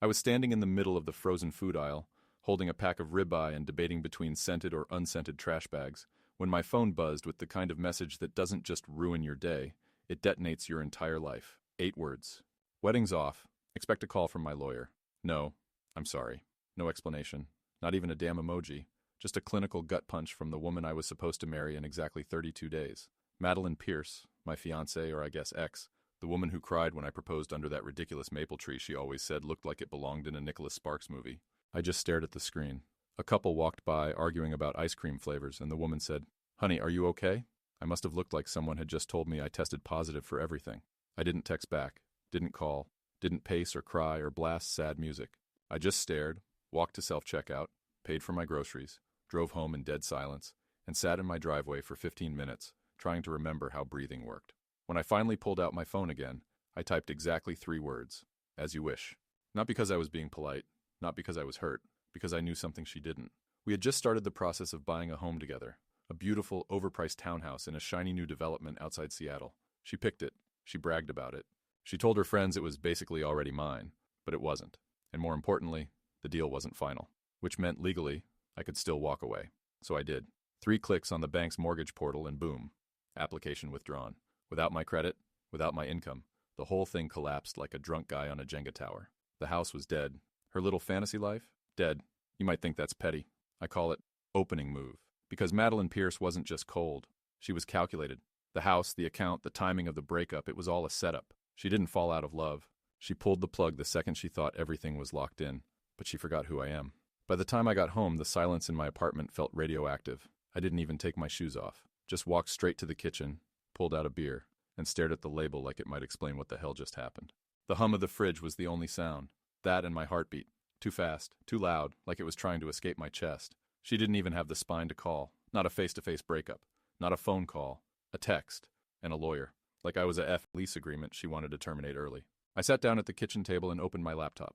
I was standing in the middle of the frozen food aisle, holding a pack of ribeye and debating between scented or unscented trash bags, when my phone buzzed with the kind of message that doesn't just ruin your day, it detonates your entire life. 8 words. Wedding's off. Expect a call from my lawyer. No, I'm sorry. No explanation. Not even a damn emoji. Just a clinical gut punch from the woman I was supposed to marry in exactly 32 days. Madeline Pierce, my fiancée, or I guess ex, the woman who cried when I proposed under that ridiculous maple tree she always said looked like it belonged in a Nicholas Sparks movie. I just stared at the screen. A couple walked by arguing about ice cream flavors, and the woman said, "Honey, are you okay?" I must have looked like someone had just told me I tested positive for everything. I didn't text back, didn't call, didn't pace or cry or blast sad music. I just stared, walked to self-checkout, paid for my groceries, drove home in dead silence, and sat in my driveway for 15 minutes, trying to remember how breathing worked. When I finally pulled out my phone again, I typed exactly 3 words. As you wish. Not because I was being polite, not because I was hurt, because I knew something she didn't. We had just started the process of buying a home together, a beautiful, overpriced townhouse in a shiny new development outside Seattle. She picked it. She bragged about it. She told her friends it was basically already mine, but it wasn't. And more importantly, the deal wasn't final, which meant legally, I could still walk away. So I did. 3 clicks on the bank's mortgage portal and boom, application withdrawn. Without my credit, without my income, the whole thing collapsed like a drunk guy on a Jenga tower. The house was dead. Her little fantasy life? Dead. You might think that's petty. I call it opening move. Because Madeline Pierce wasn't just cold. She was calculated. The house, the account, the timing of the breakup, it was all a setup. She didn't fall out of love. She pulled the plug the second she thought everything was locked in. But she forgot who I am. By the time I got home, the silence in my apartment felt radioactive. I didn't even take my shoes off. Just walked straight to the kitchen, pulled out a beer, and stared at the label like it might explain what the hell just happened. The hum of the fridge was the only sound. That and my heartbeat. Too fast, too loud, like it was trying to escape my chest. She didn't even have the spine to call. Not a face-to-face breakup. Not a phone call. A text. And a lawyer. Like I was a lease agreement she wanted to terminate early. I sat down at the kitchen table and opened my laptop.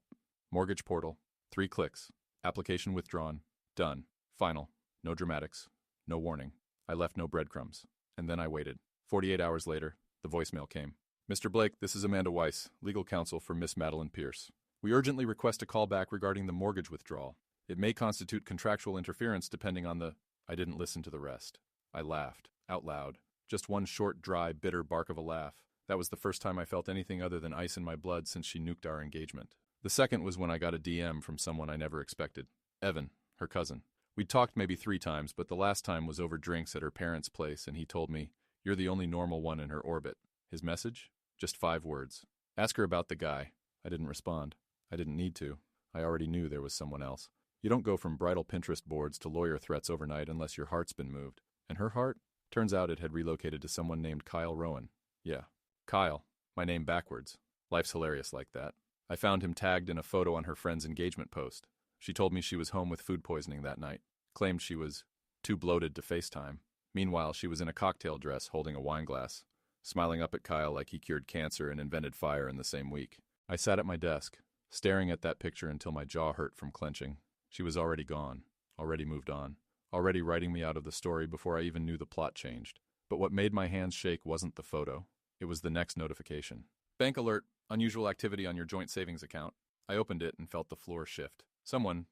Mortgage portal. 3 clicks. Application withdrawn. Done. Final. No dramatics. No warning. I left no breadcrumbs. And then I waited. 48 hours later, the voicemail came. Mr. Blake, this is Amanda Weiss, legal counsel for Miss Madeline Pierce. We urgently request a call back regarding the mortgage withdrawal. It may constitute contractual interference depending on the... I didn't listen to the rest. I laughed. Out loud. Just one short, dry, bitter bark of a laugh. That was the first time I felt anything other than ice in my blood since she nuked our engagement. The second was when I got a DM from someone I never expected. Evan, her cousin. We'd talked maybe 3 times, but the last time was over drinks at her parents' place, and he told me, "You're the only normal one in her orbit." His message? Just 5 words. Ask her about the guy. I didn't respond. I didn't need to. I already knew there was someone else. You don't go from bridal Pinterest boards to lawyer threats overnight unless your heart's been moved. And her heart? Turns out it had relocated to someone named Kyle Rowan. Yeah, Kyle. My name backwards. Life's hilarious like that. I found him tagged in a photo on her friend's engagement post. She told me she was home with food poisoning that night. Claimed she was too bloated to FaceTime. Meanwhile, she was in a cocktail dress holding a wine glass, smiling up at Kyle like he cured cancer and invented fire in the same week. I sat at my desk, staring at that picture until my jaw hurt from clenching. She was already gone, already moved on, already writing me out of the story before I even knew the plot changed. But what made my hands shake wasn't the photo. It was the next notification. Bank alert, unusual activity on your joint savings account. I opened it and felt the floor shift. Someone,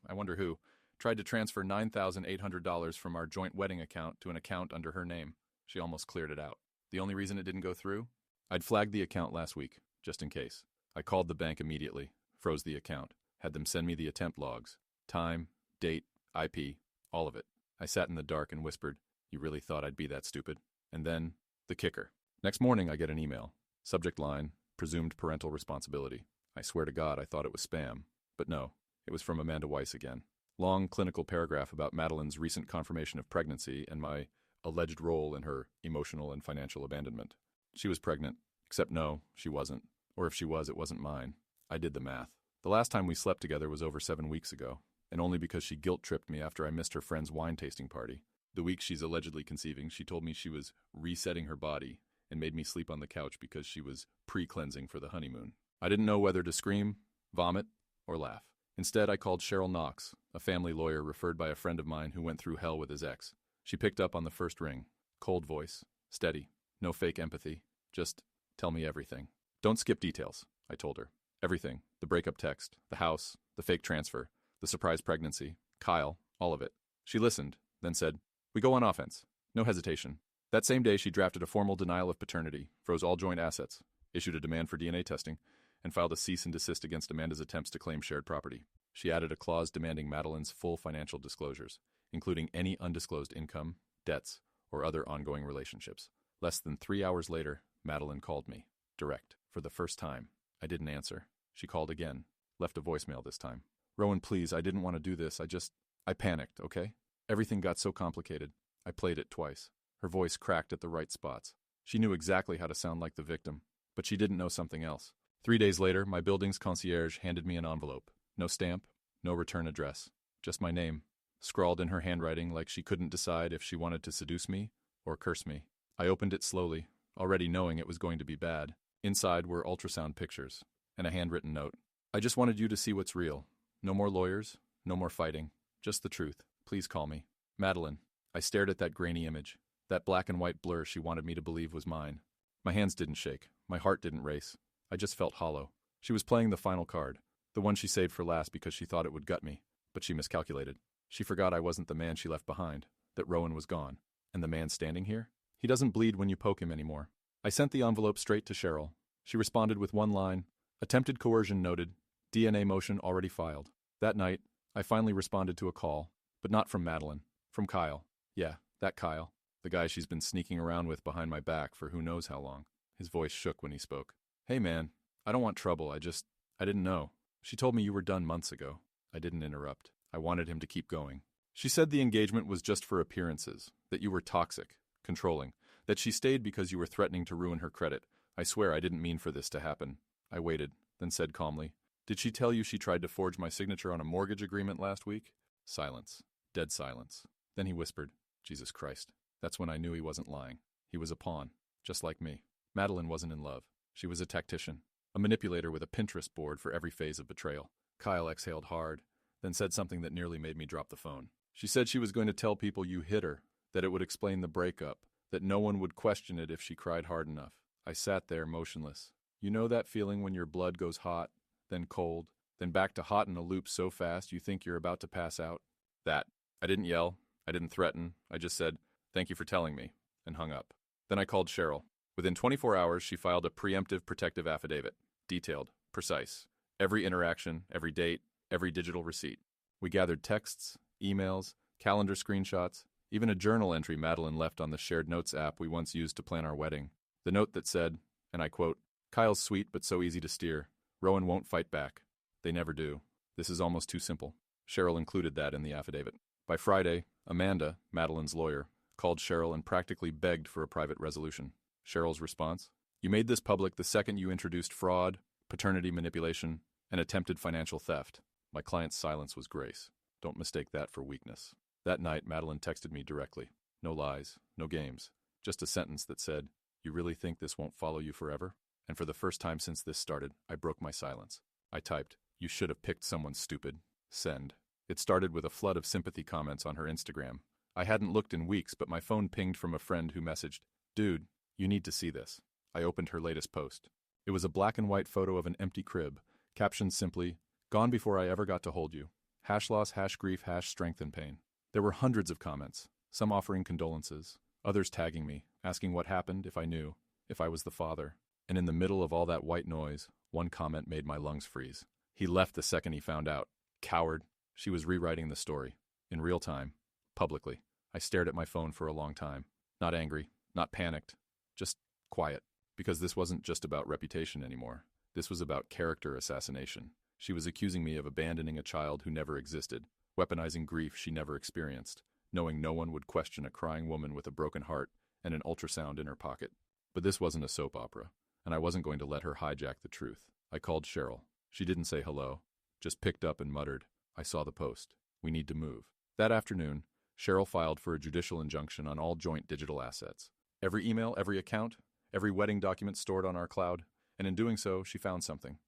I wonder who, tried to transfer $9,800 from our joint wedding account to an account under her name. She almost cleared it out. The only reason it didn't go through? I'd flagged the account last week, just in case. I called the bank immediately, froze the account, had them send me the attempt logs. Time, date, IP, all of it. I sat in the dark and whispered, "You really thought I'd be that stupid?" And then, the kicker. Next morning I get an email. Subject line, presumed parental responsibility. I swear to God I thought it was spam. But no, it was from Amanda Weiss again. Long clinical paragraph about Madeline's recent confirmation of pregnancy and my alleged role in her emotional and financial abandonment. She was pregnant, except no, she wasn't. Or if she was, it wasn't mine. I did the math. The last time we slept together was over 7 weeks ago, and only because she guilt-tripped me after I missed her friend's wine tasting party. The week she's allegedly conceiving, she told me she was resetting her body and made me sleep on the couch because she was pre-cleansing for the honeymoon. I didn't know whether to scream, vomit, or laugh. Instead, I called Cheryl Knox, a family lawyer referred by a friend of mine who went through hell with his ex. She picked up on the first ring. Cold voice. Steady. No fake empathy. Just tell me everything. Don't skip details, I told her. Everything. The breakup text, the house, the fake transfer, the surprise pregnancy, Kyle, all of it. She listened, then said, "We go on offense." No hesitation. That same day, she drafted a formal denial of paternity, froze all joint assets, issued a demand for DNA testing, and filed a cease and desist against Amanda's attempts to claim shared property. She added a clause demanding Madeline's full financial disclosures, including any undisclosed income, debts, or other ongoing relationships. Less than 3 hours later, Madeline called me. Direct. For the first time. I didn't answer. She called again. Left a voicemail this time. "Rowan, please, I didn't want to do this. I panicked, okay? Everything got so complicated. I played it twice. Her voice cracked at the right spots. She knew exactly how to sound like the victim, but she didn't know something else. 3 days later, my building's concierge handed me an envelope. No stamp, no return address. Just my name, scrawled in her handwriting like she couldn't decide if she wanted to seduce me or curse me. I opened it slowly, already knowing it was going to be bad. Inside were ultrasound pictures and a handwritten note. "I just wanted you to see what's real. No more lawyers, no more fighting. Just the truth. Please call me. Madeline." I stared at that grainy image, that black and white blur she wanted me to believe was mine. My hands didn't shake. My heart didn't race. I just felt hollow. She was playing the final card, the one she saved for last because she thought it would gut me, but she miscalculated. She forgot I wasn't the man she left behind, that Rowan was gone. And the man standing here? He doesn't bleed when you poke him anymore. I sent the envelope straight to Cheryl. She responded with one line, "Attempted coercion noted, DNA motion already filed." That night, I finally responded to a call, but not from Madeline, from Kyle. Yeah, that Kyle, the guy she's been sneaking around with behind my back for who knows how long. His voice shook when he spoke. "Hey man, I don't want trouble, I didn't know. She told me you were done months ago." I didn't interrupt. I wanted him to keep going. "She said the engagement was just for appearances, that you were toxic, controlling, that she stayed because you were threatening to ruin her credit. I swear I didn't mean for this to happen." I waited, then said calmly, "Did she tell you she tried to forge my signature on a mortgage agreement last week?" Silence. Dead silence. Then he whispered, "Jesus Christ." That's when I knew he wasn't lying. He was a pawn, just like me. Madeline wasn't in love. She was a tactician, a manipulator with a Pinterest board for every phase of betrayal. Kyle exhaled hard, then said something that nearly made me drop the phone. "She said she was going to tell people you hit her, that it would explain the breakup, that no one would question it if she cried hard enough." I sat there motionless. You know that feeling when your blood goes hot, then cold, then back to hot in a loop so fast you think you're about to pass out? That. I didn't yell. I didn't threaten. I just said, "Thank you for telling me," and hung up. Then I called Cheryl. Within 24 hours, she filed a preemptive protective affidavit. Detailed. Precise. Every interaction, every date, every digital receipt. We gathered texts, emails, calendar screenshots, even a journal entry Madeline left on the shared notes app we once used to plan our wedding. The note that said, and I quote, "Kyle's sweet but so easy to steer. Rowan won't fight back. They never do. This is almost too simple." Cheryl included that in the affidavit. By Friday, Amanda, Madeline's lawyer, called Cheryl and practically begged for a private resolution. Cheryl's response? "You made this public the second you introduced fraud, paternity manipulation, and attempted financial theft." My client's silence was grace. Don't mistake that for weakness. That night, Madeline texted me directly. No lies, no games. Just a sentence that said, "You really think this won't follow you forever?" And for the first time since this started, I broke my silence. I typed, "You should have picked someone stupid. Send." It started with a flood of sympathy comments on her Instagram. I hadn't looked in weeks, but my phone pinged from a friend who messaged, "Dude, you need to see this." I opened her latest post. It was a black and white photo of an empty crib, captioned simply, "Gone before I ever got to hold you. Hash loss, hash grief, hash strength and pain." There were hundreds of comments, some offering condolences, others tagging me, asking what happened, if I knew, if I was the father. And in the middle of all that white noise, one comment made my lungs freeze. "He left the second he found out. Coward." She was rewriting the story. In real time. Publicly. I stared at my phone for a long time. Not angry. Not panicked. Just quiet. Because this wasn't just about reputation anymore. This was about character assassination. She was accusing me of abandoning a child who never existed, weaponizing grief she never experienced, knowing no one would question a crying woman with a broken heart and an ultrasound in her pocket. But this wasn't a soap opera, and I wasn't going to let her hijack the truth. I called Cheryl. She didn't say hello, just picked up and muttered, "I saw the post. We need to move." That afternoon, Cheryl filed for a judicial injunction on all joint digital assets. Every email, every account, every wedding document stored on our cloud, and in doing so, she found something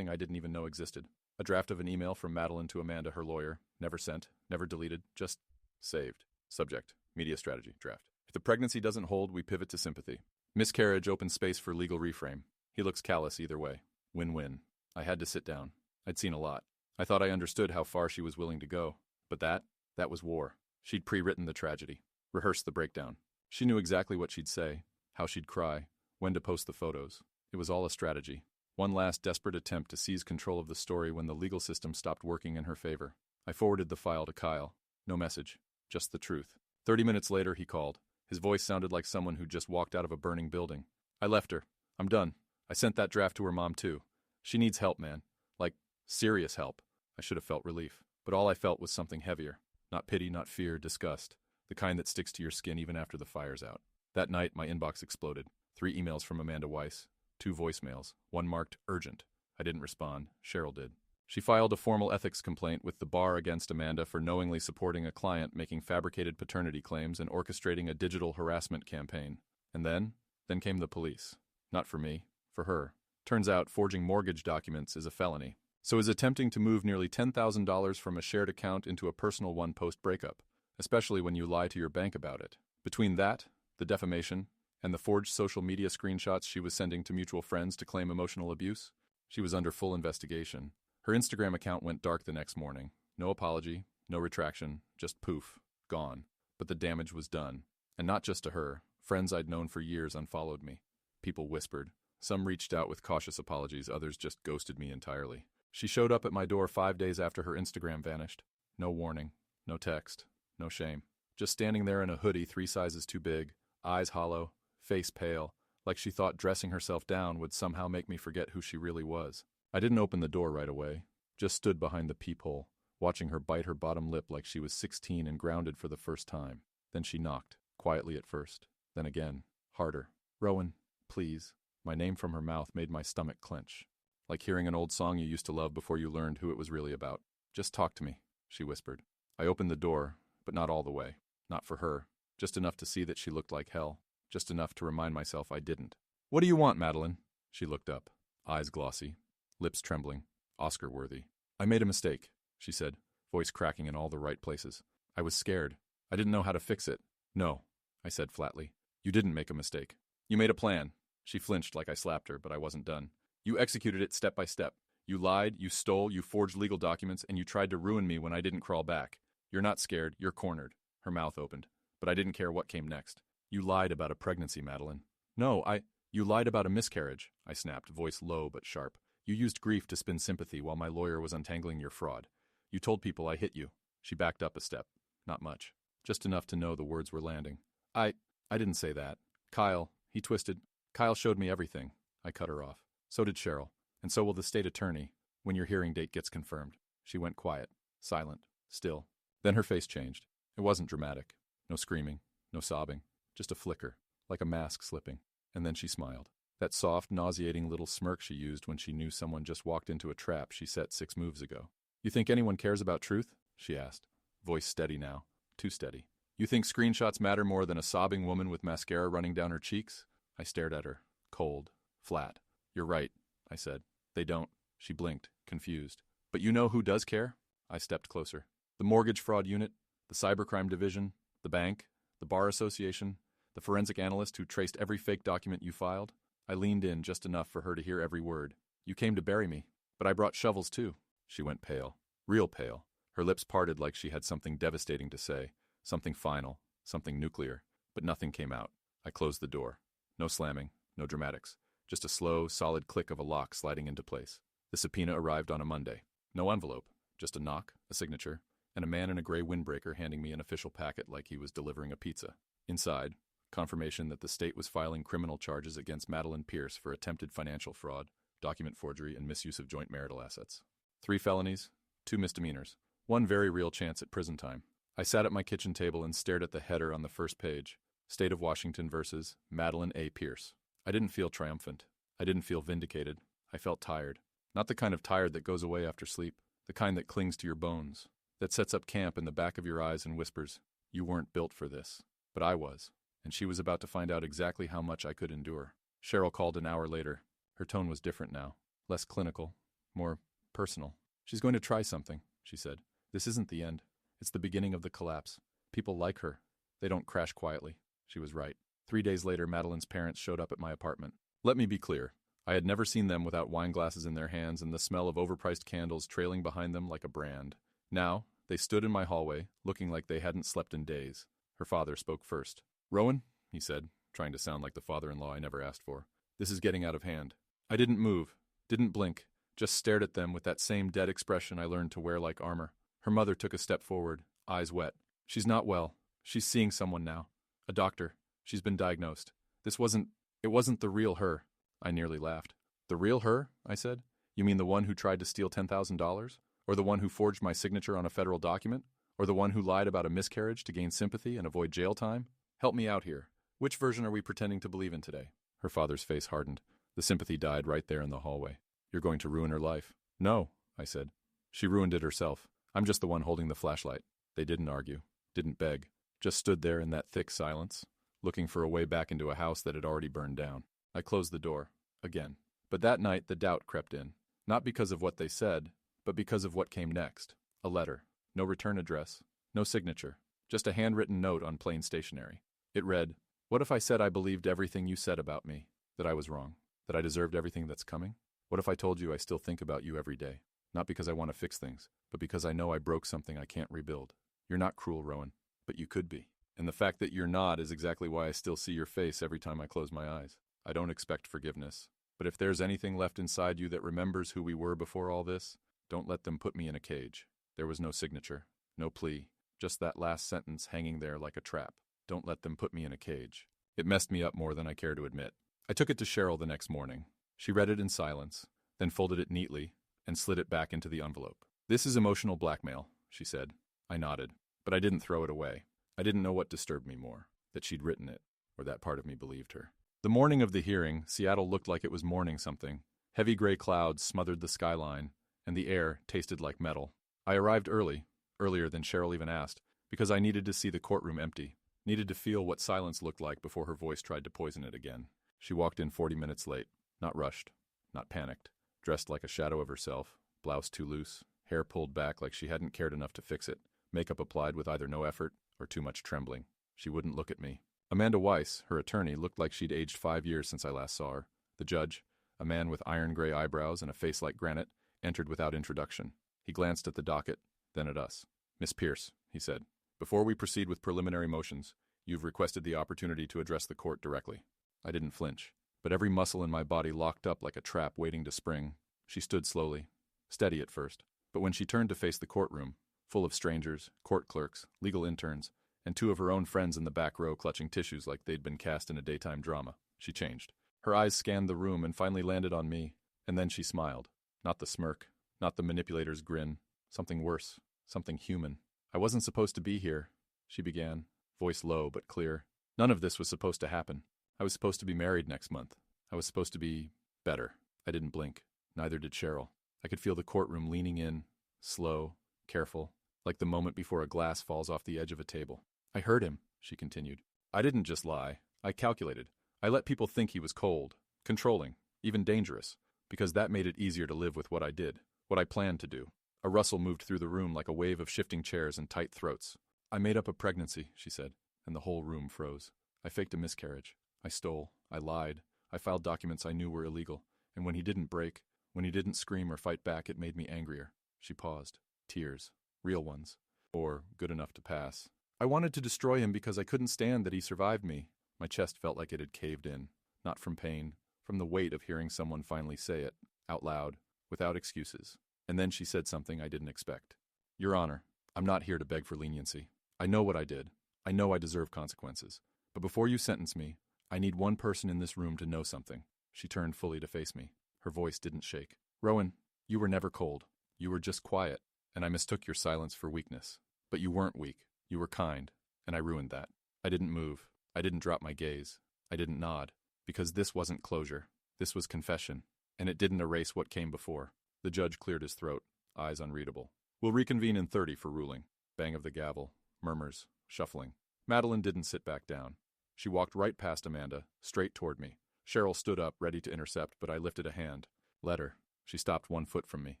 I didn't even know existed. A draft of an email from Madeline to Amanda, her lawyer, never sent, never deleted, just saved. Subject, media strategy, draft. If the pregnancy doesn't hold, we pivot to sympathy. Miscarriage opens space for legal reframe. He looks callous either way. Win-win. I had to sit down. I'd seen a lot. I thought I understood how far she was willing to go. But that was war. She'd pre-written the tragedy, rehearsed the breakdown. She knew exactly what she'd say, how she'd cry, when to post the photos. It was all a strategy. One last desperate attempt to seize control of the story when the legal system stopped working in her favor. I forwarded the file to Kyle. No message, just the truth. 30 minutes later, he called. His voice sounded like someone who'd just walked out of a burning building. I left her. I'm done. I sent that draft to her mom too. She needs help, man. Like, serious help. I should have felt relief. But all I felt was something heavier. Not pity, not fear, disgust. The kind that sticks to your skin even after the fire's out. That night, my inbox exploded. 3 emails from Amanda Weiss. 2 voicemails. 1 marked urgent. I didn't respond. Cheryl did. She filed a formal ethics complaint with the bar against Amanda for knowingly supporting a client making fabricated paternity claims and orchestrating a digital harassment campaign. And then came the police. Not for me, for her. Turns out forging mortgage documents is a felony. So is attempting to move nearly $10,000 from a shared account into a personal one post-breakup, especially when you lie to your bank about it. Between that, the defamation, and the forged social media screenshots she was sending to mutual friends to claim emotional abuse, she was under full investigation. Her Instagram account went dark the next morning. No apology, no retraction, just poof, gone. But the damage was done. And not just to her. Friends I'd known for years unfollowed me. People whispered. Some reached out with cautious apologies, others just ghosted me entirely. She showed up at my door 5 days after her Instagram vanished. No warning, no text, no shame. Just standing there in a hoodie 3 sizes too big, eyes hollow, face pale, like she thought dressing herself down would somehow make me forget who she really was. I didn't open the door right away, just stood behind the peephole, watching her bite her bottom lip like she was 16 and grounded for the first time. Then she knocked, quietly at first, then again, harder. Rowan, please. My name from her mouth made my stomach clench. Like hearing an old song you used to love before you learned who it was really about. Just talk to me, she whispered. I opened the door, but not all the way. Not for her. Just enough to see that she looked like hell. Just enough to remind myself I didn't. What do you want, Madeline? She looked up, eyes glossy, lips trembling, Oscar-worthy. I made a mistake, she said, voice cracking in all the right places. I was scared. I didn't know how to fix it. No, I said flatly. You didn't make a mistake. You made a plan. She flinched like I slapped her, but I wasn't done. You executed it step by step. You lied, you stole, you forged legal documents, and you tried to ruin me when I didn't crawl back. You're not scared, you're cornered. Her mouth opened. But I didn't care what came next. You lied about a pregnancy, Madeline. No, You lied about a miscarriage, I snapped, voice low but sharp. You used grief to spin sympathy while my lawyer was untangling your fraud. You told people I hit you. She backed up a step. Not much. Just enough to know the words were landing. I didn't say that. Kyle, he twisted. Kyle showed me everything. I cut her off. So did Cheryl. And so will the state attorney, when your hearing date gets confirmed. She went quiet, silent, still. Then her face changed. It wasn't dramatic. No screaming, no sobbing. Just a flicker, like a mask slipping. And then she smiled. That soft, nauseating little smirk she used when she knew someone just walked into a trap she set 6 moves ago. You think anyone cares about truth? She asked. Voice steady now. Too steady. You think screenshots matter more than a sobbing woman with mascara running down her cheeks? I stared at her. Cold. Flat. You're right, I said. They don't. She blinked, confused. But you know who does care? I stepped closer. The mortgage fraud unit, the cybercrime division, the bank, the bar association, the forensic analyst who traced every fake document you filed. I leaned in just enough for her to hear every word. You came to bury me, but I brought shovels too. She went pale. Real pale. Her lips parted like she had something devastating to say. Something final. Something nuclear. But nothing came out. I closed the door. No slamming. No dramatics. Just a slow, solid click of a lock sliding into place. The subpoena arrived on a Monday. No envelope. Just a knock, a signature, and a man in a gray windbreaker handing me an official packet like he was delivering a pizza. Inside, confirmation that the state was filing criminal charges against Madeline Pierce for attempted financial fraud, document forgery, and misuse of joint marital assets. 3 felonies, 2 misdemeanors. 1 very real chance at prison time. I sat at my kitchen table and stared at the header on the first page. State of Washington versus Madeline A. Pierce. I didn't feel triumphant. I didn't feel vindicated. I felt tired. Not the kind of tired that goes away after sleep. The kind that clings to your bones. That sets up camp in the back of your eyes and whispers, you weren't built for this. But I was. And she was about to find out exactly how much I could endure. Cheryl called an hour later. Her tone was different now. Less clinical. More personal. She's going to try something, she said. This isn't the end. It's the beginning of the collapse. People like her. They don't crash quietly. She was right. 3 days later, Madeline's parents showed up at my apartment. Let me be clear. I had never seen them without wine glasses in their hands and the smell of overpriced candles trailing behind them like a brand. Now, they stood in my hallway, looking like they hadn't slept in days. Her father spoke first. "Rowan," he said, trying to sound like the father-in-law I never asked for, "this is getting out of hand." I didn't move, didn't blink, just stared at them with that same dead expression I learned to wear like armor. Her mother took a step forward, eyes wet. "She's not well. She's seeing someone now. A doctor. She's been diagnosed. It wasn't the real her." I nearly laughed. "The real her?" I said. "You mean the one who tried to steal $10,000? Or the one who forged my signature on a federal document? Or the one who lied about a miscarriage to gain sympathy and avoid jail time? Help me out here. Which version are we pretending to believe in today?" Her father's face hardened. The sympathy died right there in the hallway. "You're going to ruin her life." "No," I said. "She ruined it herself. I'm just the one holding the flashlight." They didn't argue, didn't beg, just stood there in that thick silence, looking for a way back into a house that had already burned down. I closed the door, again. But that night the doubt crept in, not because of what they said, but because of what came next. A letter. No return address. No signature. Just a handwritten note on plain stationery. It read, "What if I said I believed everything you said about me? That I was wrong? That I deserved everything that's coming? What if I told you I still think about you every day? Not because I want to fix things, but because I know I broke something I can't rebuild. You're not cruel, Rowan, but you could be. And the fact that you're not is exactly why I still see your face every time I close my eyes. I don't expect forgiveness. But if there's anything left inside you that remembers who we were before all this, don't let them put me in a cage." There was no signature, no plea, just that last sentence hanging there like a trap. Don't let them put me in a cage. It messed me up more than I care to admit. I took it to Cheryl the next morning. She read it in silence, then folded it neatly and slid it back into the envelope. "This is emotional blackmail," she said. I nodded, but I didn't throw it away. I didn't know what disturbed me more, that she'd written it, or that part of me believed her. The morning of the hearing, Seattle looked like it was mourning something. Heavy gray clouds smothered the skyline, and the air tasted like metal. I arrived early, earlier than Cheryl even asked, because I needed to see the courtroom empty, needed to feel what silence looked like before her voice tried to poison it again. She walked in 40 minutes late, not rushed, not panicked, dressed like a shadow of herself, blouse too loose, hair pulled back like she hadn't cared enough to fix it, makeup applied with either no effort or too much trembling. She wouldn't look at me. Amanda Weiss, her attorney, looked like she'd aged 5 years since I last saw her. The judge, a man with iron gray eyebrows and a face like granite, entered without introduction. He glanced at the docket, then at us. "Miss Pierce," he said, "before we proceed with preliminary motions, you've requested the opportunity to address the court directly." I didn't flinch, but every muscle in my body locked up like a trap waiting to spring. She stood slowly, steady at first, but when she turned to face the courtroom, full of strangers, court clerks, legal interns, and 2 of her own friends in the back row clutching tissues like they'd been cast in a daytime drama, she changed. Her eyes scanned the room and finally landed on me, and then she smiled. Not the smirk, not the manipulator's grin, something worse, something human. "I wasn't supposed to be here," she began, voice low but clear. "None of this was supposed to happen. I was supposed to be married next month. I was supposed to be better." I didn't blink. Neither did Cheryl. I could feel the courtroom leaning in, slow, careful, like the moment before a glass falls off the edge of a table. "I heard him," she continued. "I didn't just lie. I calculated. I let people think he was cold, controlling, even dangerous, because that made it easier to live with what I did, what I planned to do." A rustle moved through the room like a wave of shifting chairs and tight throats. "I made up a pregnancy," she said, and the whole room froze. "I faked a miscarriage. I stole. I lied. I filed documents I knew were illegal. And when he didn't break, when he didn't scream or fight back, it made me angrier." She paused. Tears. Real ones. Or good enough to pass. "I wanted to destroy him because I couldn't stand that he survived me." My chest felt like it had caved in. Not from pain, from the weight of hearing someone finally say it, out loud, without excuses. And then she said something I didn't expect. "Your Honor, I'm not here to beg for leniency. I know what I did. I know I deserve consequences. But before you sentence me, I need one person in this room to know something." She turned fully to face me. Her voice didn't shake. "Rowan, you were never cold. You were just quiet, and I mistook your silence for weakness. But you weren't weak. You were kind, and I ruined that. I didn't move. I didn't drop my gaze. I didn't nod. Because this wasn't closure. This was confession. And it didn't erase what came before." The judge cleared his throat, eyes unreadable. "We'll reconvene in 30 for ruling." Bang of the gavel. Murmurs. Shuffling. Madeline didn't sit back down. She walked right past Amanda, straight toward me. Cheryl stood up, ready to intercept, but I lifted a hand. "Let her." She stopped 1 foot from me,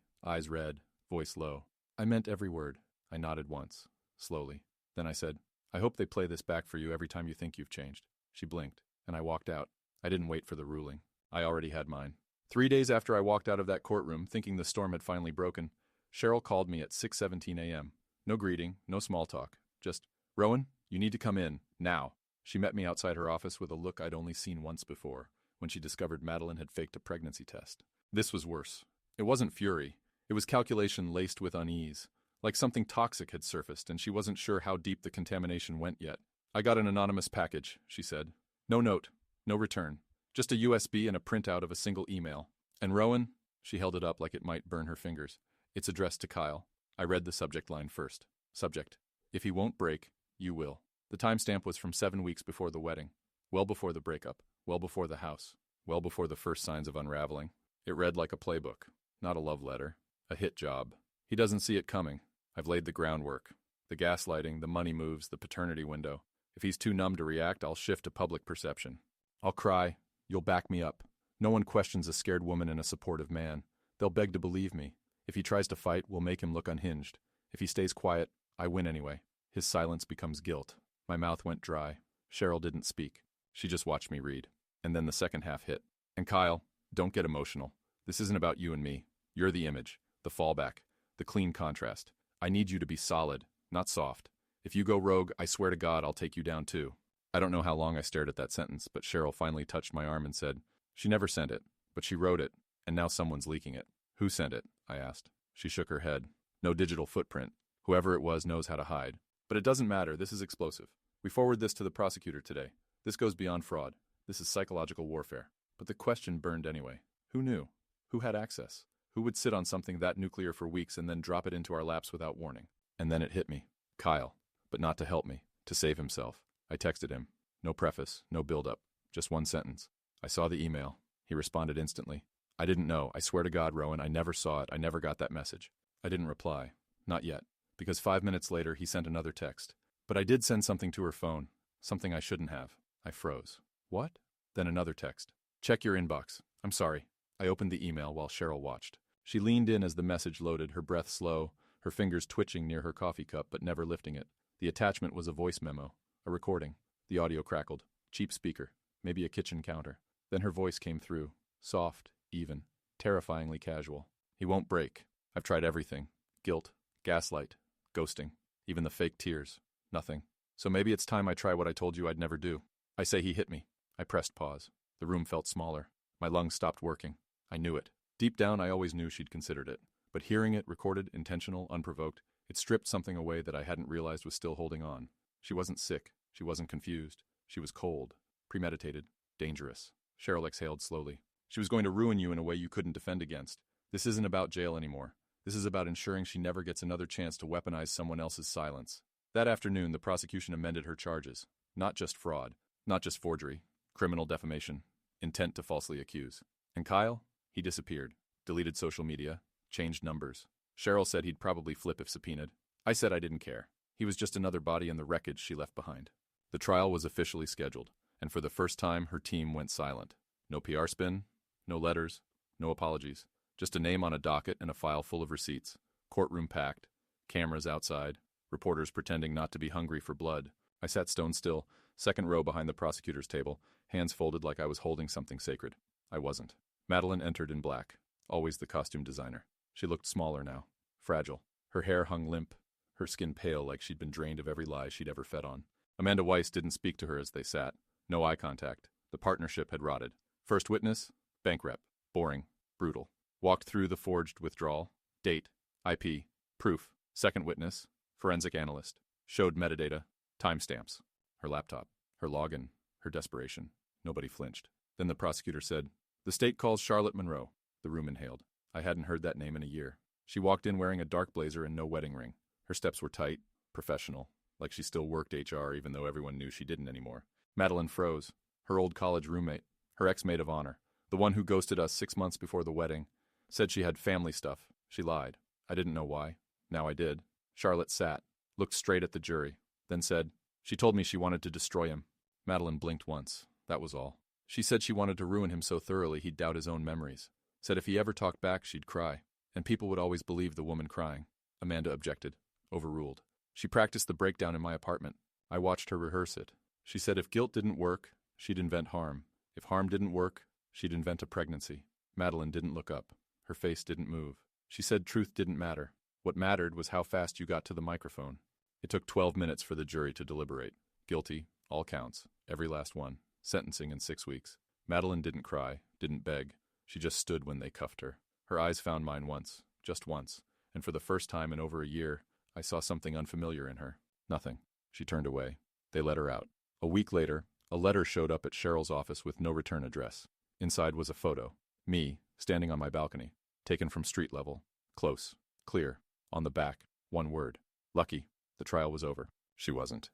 eyes red, voice low. "I meant every word." I nodded once, slowly. Then I said, "I hope they play this back for you every time you think you've changed." She blinked, and I walked out. I didn't wait for the ruling. I already had mine. 3 days after I walked out of that courtroom, thinking the storm had finally broken, Cheryl called me at 6:17 a.m. No greeting, no small talk. Just, "Rowan, you need to come in, now." She met me outside her office with a look I'd only seen once before, when she discovered Madeline had faked a pregnancy test. This was worse. It wasn't fury. It was calculation laced with unease, like something toxic had surfaced and she wasn't sure how deep the contamination went yet. "I got an anonymous package," she said. "No note, no return. Just a USB and a printout of a single email. And Rowan," she held it up like it might burn her fingers, "it's addressed to Kyle." I read the subject line first. Subject: "If he won't break, you will." The timestamp was from 7 weeks before the wedding, well before the breakup, well before the house, well before the first signs of unraveling. It read like a playbook, not a love letter, a hit job. He doesn't see it coming. I've laid the groundwork. The gaslighting, the money moves, the paternity window. If he's too numb to react, I'll shift to public perception. I'll cry. You'll back me up. No one questions a scared woman and a supportive man. They'll beg to believe me. If he tries to fight, we'll make him look unhinged. If he stays quiet, I win anyway. His silence becomes guilt. My mouth went dry. Cheryl didn't speak. She just watched me read. And then the second half hit. "And Kyle, don't get emotional. This isn't about you and me. You're the image, the fallback, the clean contrast. I need you to be solid, not soft. If you go rogue, I swear to God I'll take you down too." I don't know how long I stared at that sentence, but Cheryl finally touched my arm and said, "She never sent it, but she wrote it, and now someone's leaking it." "Who sent it?" I asked. She shook her head. "No digital footprint. Whoever it was knows how to hide. But it doesn't matter, this is explosive. We forward this to the prosecutor today. This goes beyond fraud. This is psychological warfare." But the question burned anyway. Who knew? Who had access? Who would sit on something that nuclear for weeks and then drop it into our laps without warning? And then it hit me. Kyle. But not to help me, to save himself. I texted him. No preface, no build-up. Just one sentence. "I saw the email." He responded instantly. "I didn't know. I swear to God, Rowan, I never saw it. I never got that message." I didn't reply. Not yet. Because 5 minutes later, he sent another text. But I did send something to her phone. Something I shouldn't have. I froze. "What?" Then another text. "Check your inbox. I'm sorry." I opened the email while Cheryl watched. She leaned in as the message loaded, her breath slow, her fingers twitching near her coffee cup but never lifting it. The attachment was a voice memo, a recording. The audio crackled. Cheap speaker. Maybe a kitchen counter. Then her voice came through. Soft, even, terrifyingly casual. "He won't break. I've tried everything. Guilt, gaslight, ghosting, even the fake tears. Nothing. So maybe it's time I try what I told you I'd never do." I say he hit me. I pressed pause. The room felt smaller. My lungs stopped working. I knew it. Deep down, I always knew she'd considered it. But hearing it, recorded, intentional, unprovoked, it stripped something away that I hadn't realized was still holding on. She wasn't sick. She wasn't confused. She was cold, premeditated, dangerous. Cheryl exhaled slowly. "She was going to ruin you in a way you couldn't defend against. This isn't about jail anymore. This is about ensuring she never gets another chance to weaponize someone else's silence." That afternoon, the prosecution amended her charges. Not just fraud, not just forgery, criminal defamation, intent to falsely accuse. And Kyle? He disappeared, deleted social media, changed numbers. Cheryl said he'd probably flip if subpoenaed. I said I didn't care. He was just another body in the wreckage she left behind. The trial was officially scheduled, and for the first time, her team went silent. No PR spin, no letters, no apologies. Just a name on a docket and a file full of receipts. Courtroom packed. Cameras outside. Reporters pretending not to be hungry for blood. I sat stone still, second row behind the prosecutor's table, hands folded like I was holding something sacred. I wasn't. Madeline entered in black, always the costume designer. She looked smaller now, fragile. Her hair hung limp, her skin pale like she'd been drained of every lie she'd ever fed on. Amanda Weiss didn't speak to her as they sat. No eye contact. The partnership had rotted. First witness? Bank rep. Boring. Brutal. Walked through the forged withdrawal. Date. IP. Proof. Second witness. Forensic analyst. Showed metadata. Timestamps. Her laptop. Her login. Her desperation. Nobody flinched. Then the prosecutor said, "The state calls Charlotte Monroe." The room inhaled. I hadn't heard that name in a year. She walked in wearing a dark blazer and no wedding ring. Her steps were tight, professional, like she still worked HR even though everyone knew she didn't anymore. Madeline froze. Her old college roommate, her ex-maid of honor, the one who ghosted us 6 months before the wedding, said she had family stuff. She lied. I didn't know why. Now I did. Charlotte sat, looked straight at the jury, then said, "She told me she wanted to destroy him." Madeline blinked once. That was all. She said she wanted to ruin him so thoroughly he'd doubt his own memories. Said if he ever talked back, she'd cry. And people would always believe the woman crying. Amanda objected. Overruled. She practiced the breakdown in my apartment. I watched her rehearse it. She said if guilt didn't work, she'd invent harm. If harm didn't work, she'd invent a pregnancy. Madeline didn't look up. Her face didn't move. She said truth didn't matter. What mattered was how fast you got to the microphone. It took 12 minutes for the jury to deliberate. Guilty, all counts, every last one. Sentencing in 6 weeks. Madeline didn't cry, didn't beg. She just stood when they cuffed her. Her eyes found mine once, just once, and for the first time in over a year, I saw something unfamiliar in her. Nothing. She turned away. They let her out. A week later, a letter showed up at Cheryl's office with no return address. Inside was a photo. Me, standing on my balcony, taken from street level. Close. Clear. On the back, one word. Lucky. The trial was over. She wasn't.